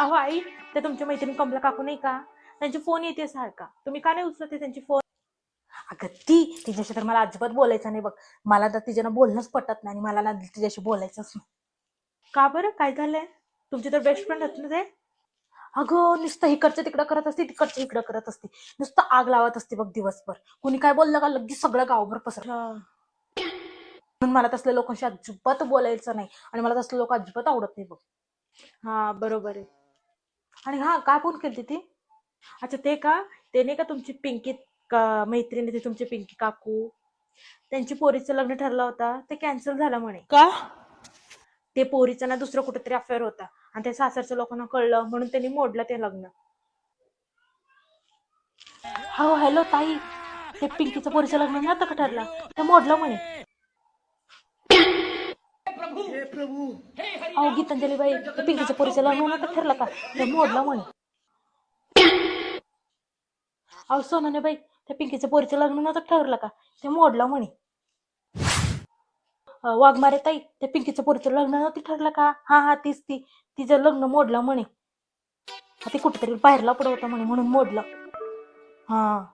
अहो आई, ते तुमच्या मैत्रिणी कमला काकू नाही का, त्यांची फोन येते सारखा, तुम्ही का नाही उचलते त्यांची फोन? अगं तिच्याशी तर मला अजिबात बोलायचं नाही बघ. मला तर तिच्यानं बोलणंच पटत नाही आणि मला ना तिच्याशी बोलायचंच नाही. का बरं, काय झालंय? तुमची तर बेस्ट फ्रेंड होती ना ते. अगं नुसतं इकडचं तिकडं करत असते, तिकडचं इकडं करत असते, नुसतं आग लावत असते बघ दिवसभर. कुणी काय बोललं का लगेच सगळं गावभर पसर. म्हणून मला तसल्या लोकांशी अजिबात बोलायचं नाही आणि मला तसले लोक अजिबात आवडत नाही बघ. हा बरोबर आहे. आणि हा काय फोन केली ती? अच्छा ते का, ते नाही का तुमची पिंकी मैत्रिणी, ती तुमची पिंकी काकू, त्यांची पोरीचं लग्न ठरलं होता, ते कॅन्सल झालं म्हणे. का? ते पोरीचं ना दुसरं कुठेतरी अफेअर होता आणि त्या सासरच्या लोकांना कळलं म्हणून त्यांनी मोडलं ते लग्न. हो हॅलो ताई, ते पिंकीचं पोरीचं लग्न नव्हतं का ठरलं, ते मोडलं म्हणे. अहो गीतांजली बाई, ते पिंकीचं पोरीचं लग्न नव्हतं ठरलं का, ते मोडलं म्हणे. अहो सोनाने बाई, त्या पिंकीचं पोरीचं लग्न नव्हतं ठरलं का, ते मोडलं म्हणे. वाघमारे ताई, त्या पिंकीचं पोरीचं लग्न नव्हतं ठरलं का, हा हा तीच ती, तिचं लग्न मोडलं म्हणे. ती कुठेतरी बाहेरला पुढं होतं म्हणे म्हणून मोडलं. हा